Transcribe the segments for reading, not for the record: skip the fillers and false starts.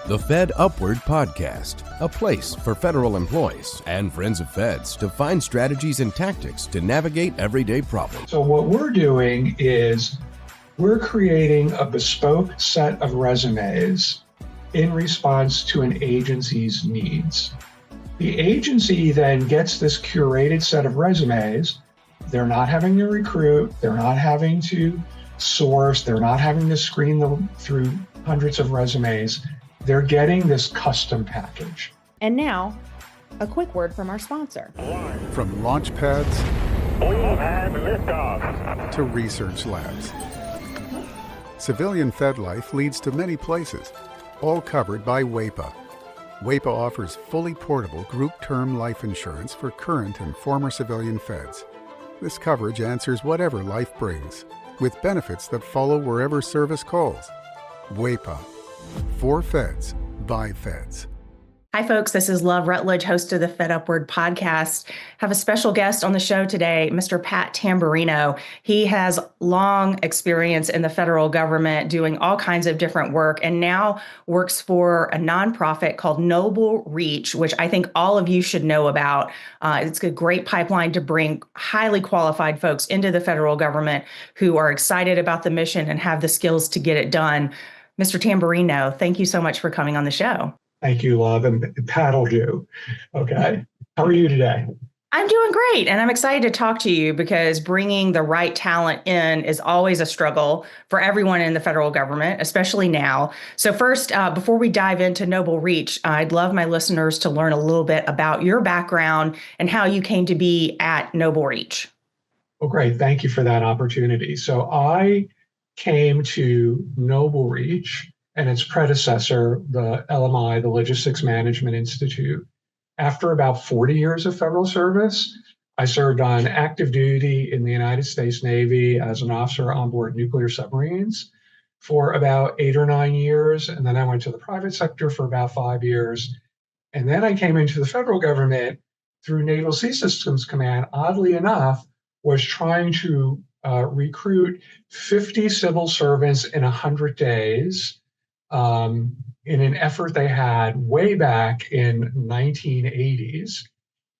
The Fed Upward Podcast, a place for federal employees and friends of feds to find strategies and tactics to navigate everyday problems. So what we're doing is we're creating a bespoke set of resumes in response to an agency's needs. The agency then gets this curated set of resumes. They're not having to recruit, they're not having to source, they're not having to screen them through hundreds of resumes. They're getting this custom package. And now, a quick word from our sponsor. From launch pads We have liftoff. to research labs, civilian Fed life leads to many places, all covered by WAEPA. WAEPA offers fully portable group term life insurance for current and former civilian Feds. This coverage answers whatever life brings, with benefits that follow wherever service calls. WAEPA. For Feds, by Feds. Hi, folks. This is Love Rutledge, host of the Fed Upward podcast. Have a special guest on the show today, Mr. Pat Tamburrino. He has long experience in the federal government doing all kinds of different work and now works for a nonprofit called NobleReach, which I think all of you should know about. It's a great pipeline to bring highly qualified folks into the federal government who are excited about the mission and have the skills to get it done. Mr. Tamburrino, thank you so much for coming on the show. Thank you, Love, and Pat will do. Okay. How are you today? I'm doing great, and I'm excited to talk to you because bringing the right talent in is always a struggle for everyone in the federal government, especially now. So first, before we dive into NobleReach, I'd love my listeners to learn a little bit about your background and how you came to be at NobleReach. Well, great. Thank you for that opportunity. So I came to NobleReach and its predecessor, the LMI, the Logistics Management Institute. After about 40 years of federal service, I served on active duty in the United States Navy as an officer on board nuclear submarines for about 8 or 9 years. And then I went to the private sector for about 5 years. And then I came into the federal government through Naval Sea Systems Command, oddly enough, was trying to recruit 50 civil servants in 100 days in an effort they had way back in 1980s.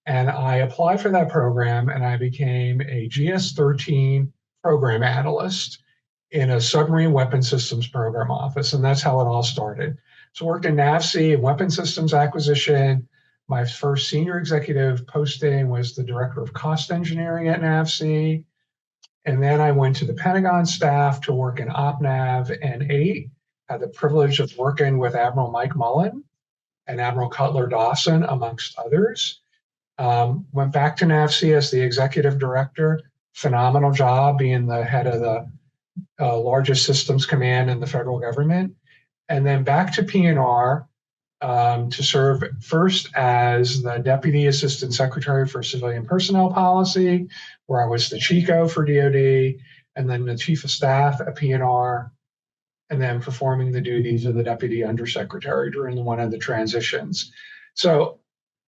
And I applied for that program and I became a GS-13 program analyst in a submarine weapon systems program office. And that's how it all started. So I worked in NAVSEA and weapon systems acquisition. My first senior executive posting was the director of cost engineering at NAVSEA. And then I went to the Pentagon staff to work in OpNav and 8. Had the privilege of working with Admiral Mike Mullen and Admiral Cutler Dawson, amongst others. Went back to NAVSEA as the executive director. Phenomenal job being the head of the largest systems command in the federal government. And then back to PNR to serve first as the Deputy Assistant Secretary for Civilian Personnel Policy, where I was the CHICO for DOD, and then the Chief of Staff at PNR, and then performing the duties of the Deputy Undersecretary during one of the transitions. So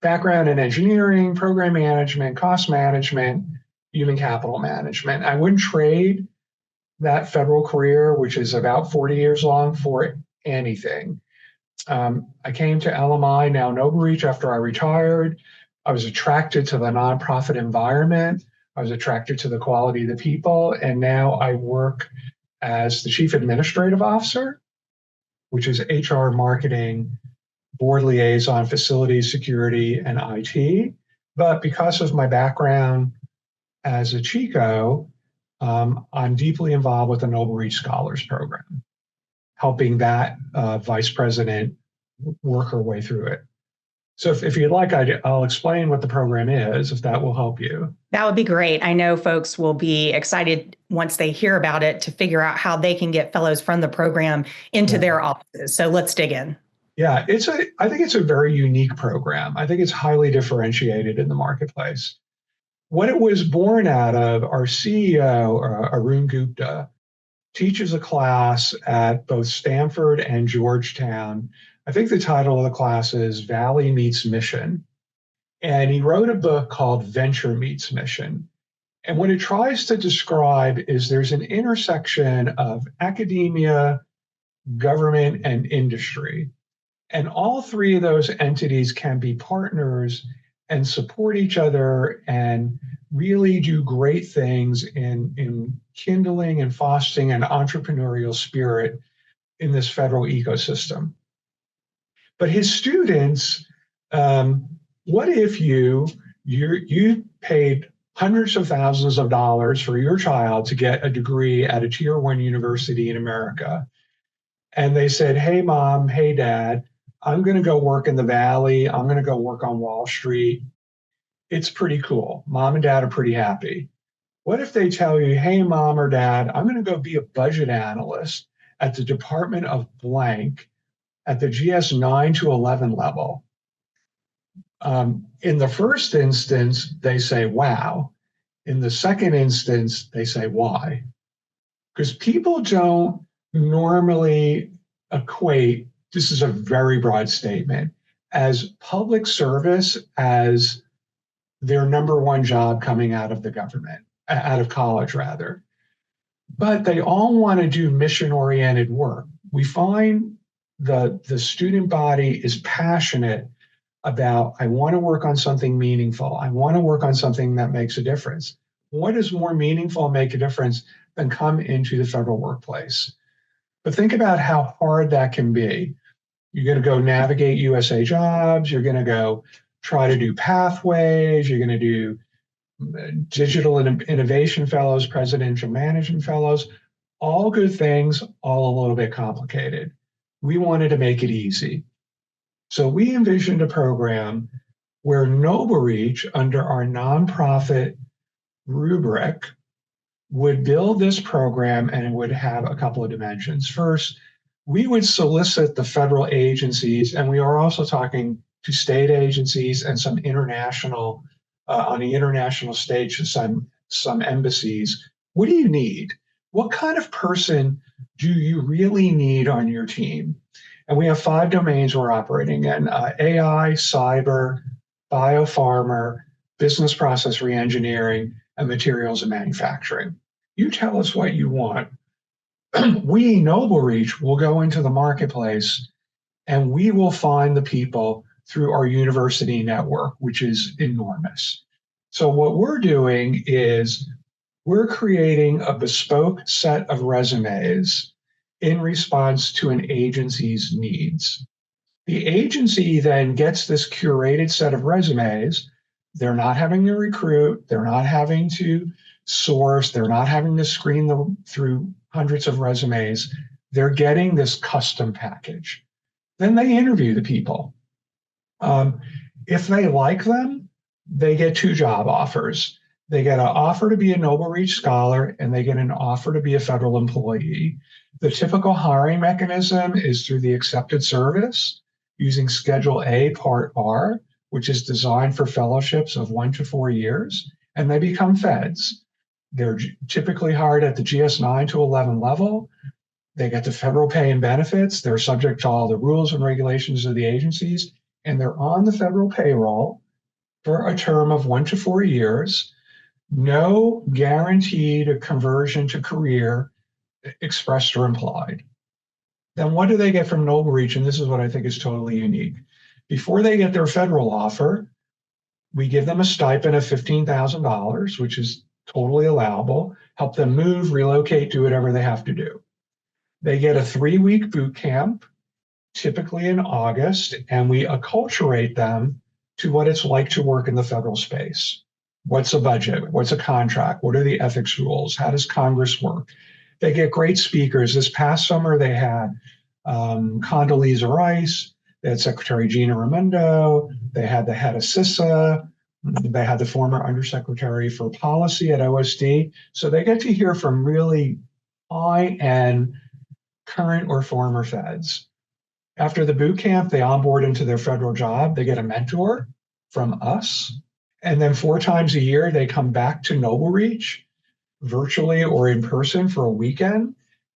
background in engineering, program management, cost management, human capital management. I wouldn't trade that federal career, which is about 40 years long, for anything. I came to LMI, now NobleReach, after I retired. I was attracted to the nonprofit environment. I was attracted to the quality of the people. And now I work as the Chief Administrative Officer, which is HR, marketing, board liaison, facilities, security, and IT. But because of my background as a CHICO, I'm deeply involved with the NobleReach Scholars Program, helping that vice president work her way through it. So if you'd like, I'll explain what the program is, if that will help you. That would be great. I know folks will be excited once they hear about it to figure out how they can get fellows from the program into their offices. So let's dig in. Yeah, I think it's a very unique program. I think it's highly differentiated in the marketplace. What it was born out of, our CEO, Arun Gupta, teaches a class at both Stanford and Georgetown. I think the title of the class is Valley Meets Mission. And he wrote a book called Venture Meets Mission. And what it tries to describe is there's an intersection of academia, government, and industry. And all three of those entities can be partners and support each other and really do great things in kindling and fostering an entrepreneurial spirit in this federal ecosystem. But his students, what if you paid hundreds of thousands of dollars for your child to get a degree at a tier 1 university in America? And they said, hey, mom, hey, dad, I'm going to go work in the Valley. I'm going to go work on Wall Street. It's pretty cool. Mom and dad are pretty happy. What if they tell you, hey, mom or dad, I'm going to go be a budget analyst at the Department of Blank at the GS 9 to 11 level? In the first instance, they say, wow. In the second instance, they say, why? Because people don't normally equate, this is a very broad statement, as public service as their number one job coming out of the government, out of college rather. But they all want to do mission-oriented work. We find the student body is passionate about, I want to work on something meaningful. I want to work on something that makes a difference. What is more meaningful and make a difference than come into the federal workplace? But think about how hard that can be. You're going to go navigate USA jobs. You're going to go try to do pathways. You're going to do digital innovation fellows, presidential management fellows, all good things, all a little bit complicated. We wanted to make it easy. So we envisioned a program where NobleReach, under our nonprofit rubric, would build this program, and it would have a couple of dimensions. First, we would solicit the federal agencies, and we are also talking to state agencies and some international, on the international stage, some embassies. What do you need? What kind of person do you really need on your team? And we have 5 domains we're operating in: AI, cyber, biopharma, business process reengineering, and materials and manufacturing. You tell us what you want. We, NobleReach, will go into the marketplace and we will find the people through our university network, which is enormous. So what we're doing is we're creating a bespoke set of resumes in response to an agency's needs. The agency then gets this curated set of resumes. They're not having to recruit, they're not having to source, they're not having to screen them through hundreds of resumes. They're getting this custom package. Then they interview the people. If they like them, they get 2 job offers. They get an offer to be a NobleReach scholar, and they get an offer to be a federal employee. The typical hiring mechanism is through the accepted service using Schedule A, Part R, which is designed for fellowships of 1 to 4 years, and they become feds. They're typically hired at the GS 9 to 11 level. They get the federal pay and benefits. They're subject to all the rules and regulations of the agencies, and they're on the federal payroll for a term of 1 to 4 years. No guaranteed conversion to career, expressed or implied. Then what do they get from NobleReach? And this is what I think is totally unique. Before they get their federal offer, we give them a stipend of $15,000, which is totally allowable, help them move, relocate, do whatever they have to do. They get a 3-week boot camp, typically in August, and we acculturate them to what it's like to work in the federal space. What's a budget? What's a contract? What are the ethics rules? How does Congress work? They get great speakers. This past summer, they had Condoleezza Rice, they had Secretary Gina Raimondo, they had the head of CISA, they had the former Undersecretary for Policy at OSD. So they get to hear from really high-end current or former feds. After the boot camp, they onboard into their federal job. They get a mentor from us. And then 4 times a year, they come back to NobleReach, virtually or in person, for a weekend,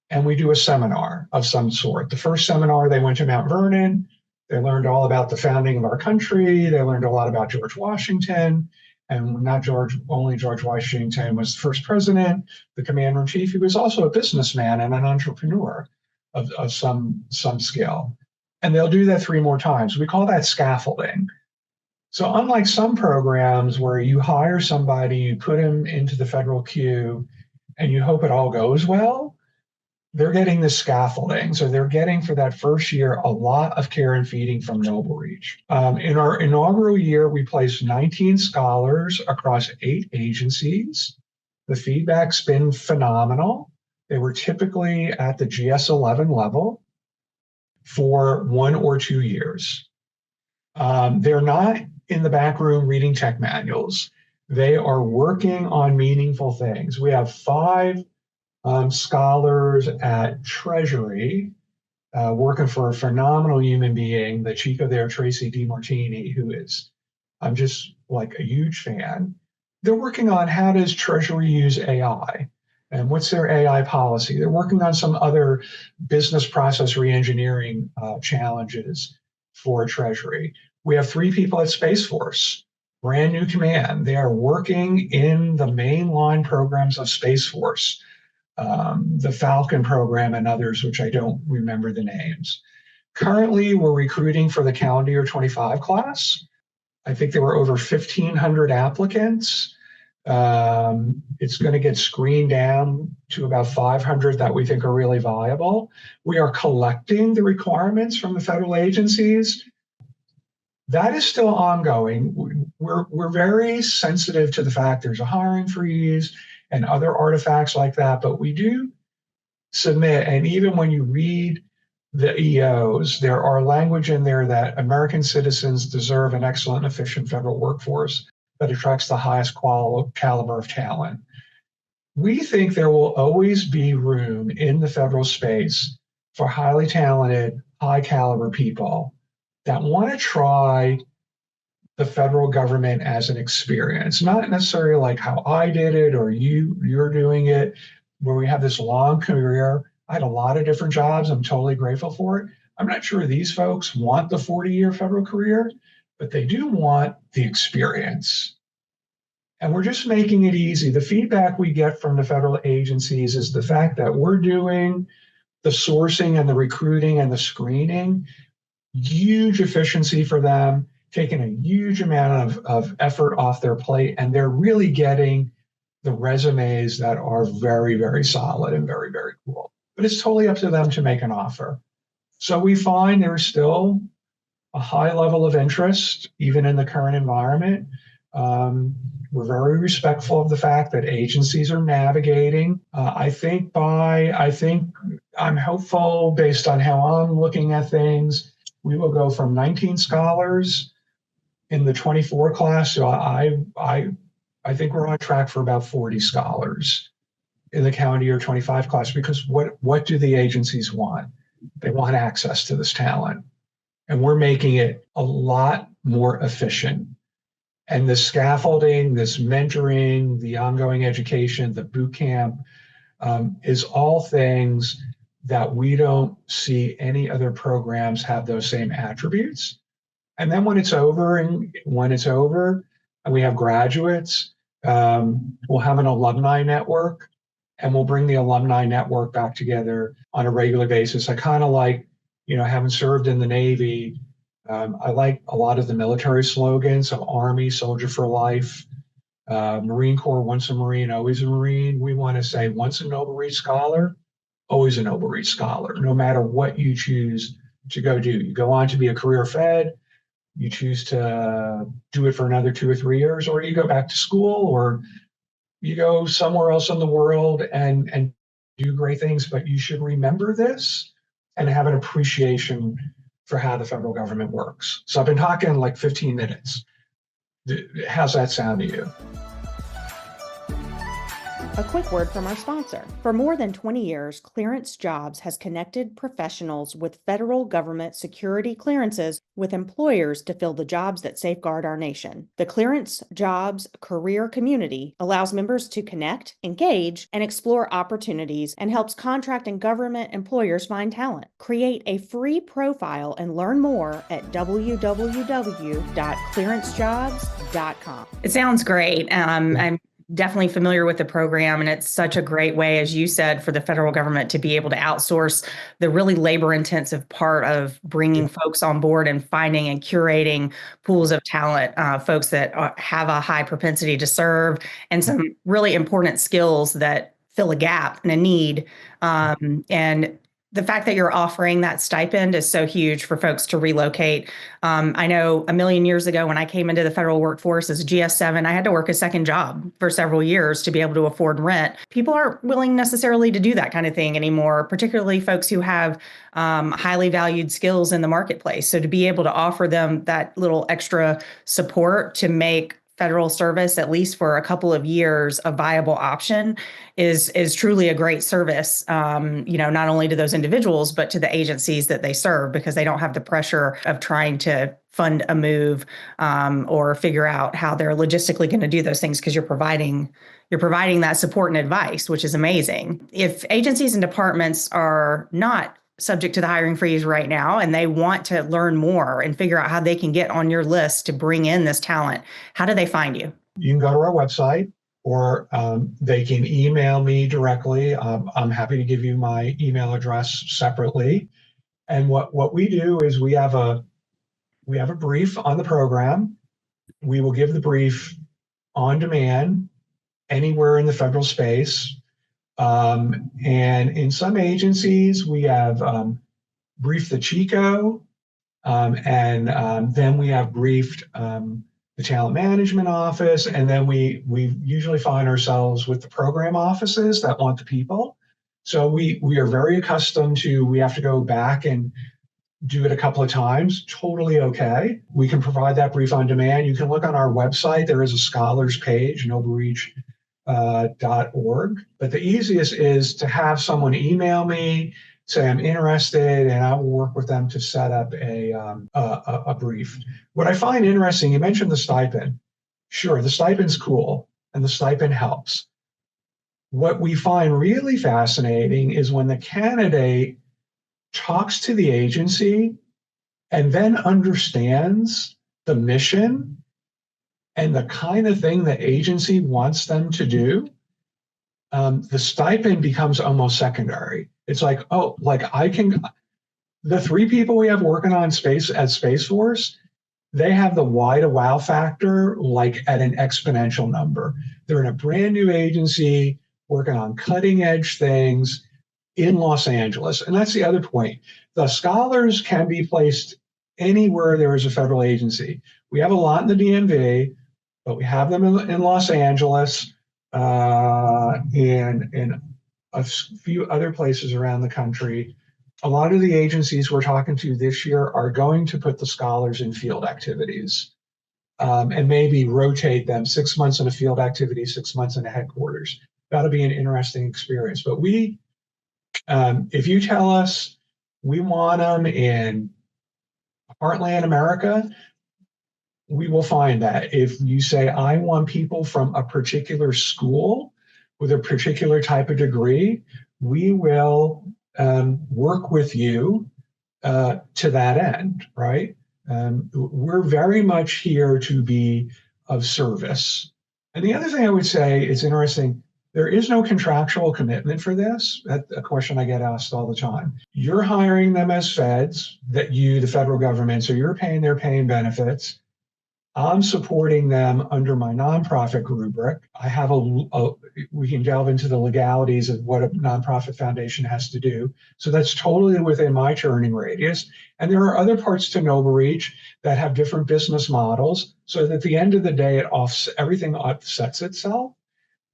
and we do a seminar of some sort. The first seminar, they went to Mount Vernon. They learned all about the founding of our country. They learned a lot about George Washington, and not only George Washington was the first president, the commander-in-chief. He was also a businessman and an entrepreneur of some scale. And they'll do that 3 more times. We call that scaffolding. So unlike some programs where you hire somebody, you put them into the federal queue, and you hope it all goes well, they're getting the scaffolding. So they're getting for that first year a lot of care and feeding from NobleReach. In our inaugural year, we placed 19 scholars across 8 agencies. The feedback's been phenomenal. They were typically at the GS11 level for 1 or 2 years. They're not in the back room reading tech manuals. They are working on meaningful things. We have 5 scholars at Treasury working for a phenomenal human being, the chico there, Tracy DiMartini, who is, I'm just like a huge fan. They're working on how does Treasury use AI and what's their AI policy. They're working on some other business process reengineering challenges for Treasury. We have 3 people at Space Force, brand new command. They are working in the mainline programs of Space Force, the Falcon program and others, which I don't remember the names. Currently, we're recruiting for the calendar year 25 class. I think there were over 1,500 applicants. It's going to get screened down to about 500 that we think are really viable. We are collecting the requirements from the federal agencies. That is still ongoing. We're very sensitive to the fact there's a hiring freeze and other artifacts like that, but we do submit, and even when you read the EOs, there are language in there that American citizens deserve an excellent, efficient federal workforce that attracts the highest caliber of talent. We think there will always be room in the federal space for highly talented, high caliber people that want to try the federal government as an experience, not necessarily like how I did it or you're doing it, where we have this long career. I had a lot of different jobs. I'm totally grateful for it. I'm not sure these folks want the 40-year federal career, but they do want the experience. And we're just making it easy. The feedback we get from the federal agencies is the fact that we're doing the sourcing and the recruiting and the screening, huge efficiency for them, taking a huge amount of effort off their plate, and they're really getting the resumes that are very, very solid and very, very cool. But it's totally up to them to make an offer. So we find there's still a high level of interest, even in the current environment. We're very respectful of the fact that agencies are navigating. I think I'm hopeful based on how I'm looking at things, we will go from 19 scholars in the 24 class. So I think we're on track for about 40 scholars in the calendar year 25 class, because what do the agencies want? They want access to this talent, and we're making it a lot more efficient. And the scaffolding, this mentoring, the ongoing education, the boot camp is all things that we don't see any other programs have those same attributes. And then when it's over and we have graduates, we'll have an alumni network, and we'll bring the alumni network back together on a regular basis. I kind of like, having served in the Navy, I like a lot of the military slogans of Army, Soldier for Life, Marine Corps, once a Marine, always a Marine. We want to say once a NobleReach scholar, always a NobleReach scholar, no matter what you choose to go do. You go on to be a career Fed, you choose to do it for another 2 or 3 years, or you go back to school, or you go somewhere else in the world and do great things. But you should remember this and have an appreciation for how the federal government works. So I've been talking like 15 minutes. How's that sound to you? A quick word from our sponsor. For more than 20 years, Clearance Jobs has connected professionals with federal government security clearances with employers to fill the jobs that safeguard our nation. The Clearance Jobs career community allows members to connect, engage, and explore opportunities, and helps contract and government employers find talent. Create a free profile and learn more at www.clearancejobs.com. It sounds great. I'm definitely familiar with the program, and it's such a great way, as you said, for the federal government to be able to outsource the really labor-intensive part of bringing folks on board and finding and curating pools of talent, folks that have a high propensity to serve and some really important skills that fill a gap and a need. And the fact that you're offering that stipend is so huge for folks to relocate. I know a million years ago when I came into the federal workforce as a GS7, I had to work a second job for several years to be able to afford rent. People aren't willing necessarily to do that kind of thing anymore, particularly folks who have highly valued skills in the marketplace. So to be able to offer them that little extra support to make federal service, at least for a couple of years, a viable option is truly a great service, not only to those individuals, but to the agencies that they serve, because they don't have the pressure of trying to fund a move or figure out how they're logistically going to do those things, because you're providing that support and advice, which is amazing. If agencies and departments are not subject to the hiring freeze right now, and they want to learn more and figure out how they can get on your list to bring in this talent, how do they find you? You can go to our website, or they can email me directly. I'm happy to give you my email address separately. And what we do is we have a brief on the program. We will give the brief on demand anywhere in the federal space. And in some agencies, we have briefed the Chico, and then we have briefed the talent management office, and then we usually find ourselves with the program offices that want the people. So we are very accustomed to, we have to go back and do it a couple of times. Totally okay. We can provide that brief on demand. You can look on our website. There is a scholars page, NobleReach. .org. But the easiest is to have someone email me, say I'm interested, and I will work with them to set up a brief. What I find interesting, you mentioned the stipend. Sure, the stipend's cool, and the stipend helps. What we find really fascinating is when the candidate talks to the agency and then understands the mission and the kind of thing the agency wants them to do, the stipend becomes almost secondary. It's like, the 3 people we have working on space at Space Force, they have the why to wow factor like at an exponential number. They're in a brand new agency working on cutting edge things in Los Angeles. And that's the other point. The scholars can be placed anywhere there is a federal agency. We have a lot in the DMV, but we have them in Los Angeles and in a few other places around the country. A lot of the agencies we're talking to this year are going to put the scholars in field activities and maybe rotate them 6 months in a field activity, 6 months in a headquarters. That'll be an interesting experience. But if you tell us we want them in Heartland America, we will find that. If you say, I want people from a particular school with a particular type of degree, we will work with you to that end, right? We're very much here to be of service. And the other thing I would say, it's interesting, there is no contractual commitment for this. That's a question I get asked all the time. You're hiring them as feds, the federal government, so you're paying their pay and benefits. I'm supporting them under my nonprofit rubric. I have we can delve into the legalities of what a nonprofit foundation has to do. So that's totally within my turning radius. And there are other parts to NobleReach that have different business models. So that at the end of the day, everything offsets itself.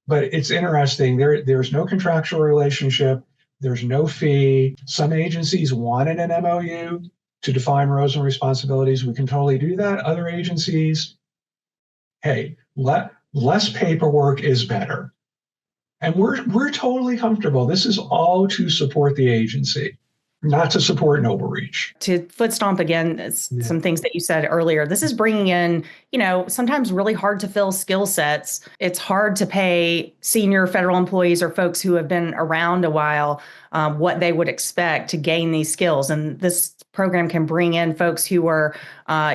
But it's interesting. There's no contractual relationship. There's no fee. Some agencies wanted an MOU to define roles and responsibilities. We can totally do that. Other agencies, hey, less paperwork is better. And we're totally comfortable. This is all to support the agency, not to support NobleReach. To foot stomp again, some things that you said earlier, this is bringing in, sometimes really hard to fill skill sets. It's hard to pay senior federal employees or folks who have been around a while what they would expect to gain these skills. And this program can bring in folks who are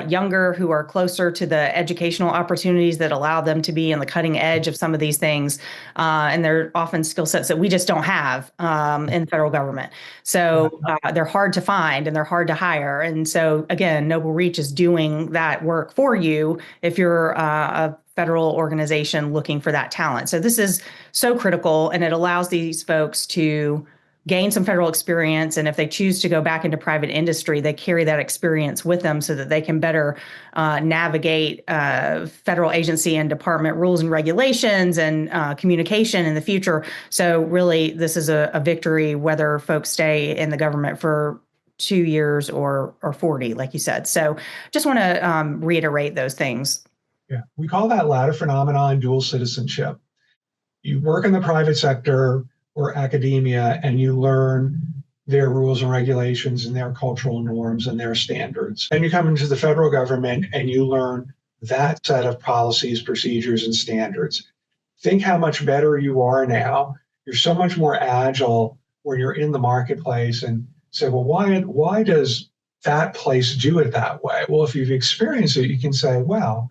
younger, who are closer to the educational opportunities that allow them to be on the cutting edge of some of these things. And they're often skill sets that we just don't have in the federal government. So they're hard to find and they're hard to hire. And so, again, NobleReach is doing that work for you if you're a federal organization looking for that talent. So this is so critical, and it allows these folks to gain some federal experience. And if they choose to go back into private industry, they carry that experience with them so that they can better navigate federal agency and department rules and regulations and communication in the future. So really, this is a victory whether folks stay in the government for 2 years or 40, like you said. So just want to reiterate those things. Yeah, we call that ladder phenomenon dual citizenship. You work in the private sector or academia, and you learn their rules and regulations and their cultural norms and their standards. And you come into the federal government and you learn that set of policies, procedures, and standards. Think how much better you are now. You're so much more agile when you're in the marketplace, and say, well, why does that place do it that way? Well, if you've experienced it, you can say, well,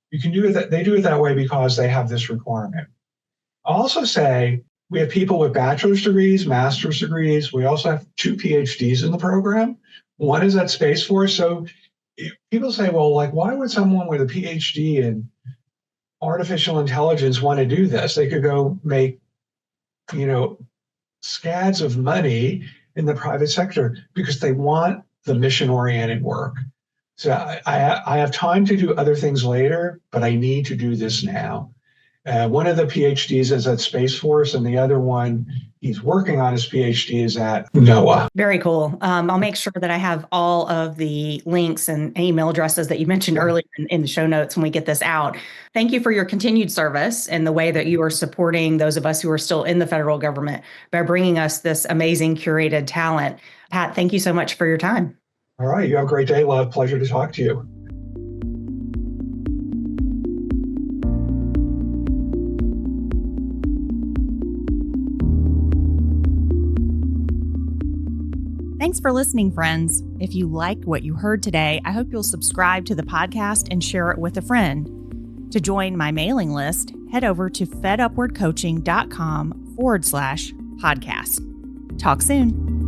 you can do it. They do it that way because they have this requirement. I'll also say, we have people with bachelor's degrees, master's degrees. We also have 2 PhDs in the program. One is at Space Force. So people say, well, like, why would someone with a PhD in artificial intelligence want to do this? They could go make, scads of money in the private sector because they want the mission-oriented work. So I have time to do other things later, but I need to do this now. One of the PhDs is at Space Force, and the other one, he's working on his PhD, is at NOAA. Very cool. I'll make sure that I have all of the links and email addresses that you mentioned earlier in the show notes when we get this out. Thank you for your continued service and the way that you are supporting those of us who are still in the federal government by bringing us this amazing curated talent. Pat, thank you so much for your time. All right. You have a great day, love. Pleasure to talk to you. Thanks for listening, friends. If you liked what you heard today, I hope you'll subscribe to the podcast and share it with a friend. To join my mailing list, head over to fedupwardcoaching.com/podcast. Talk soon.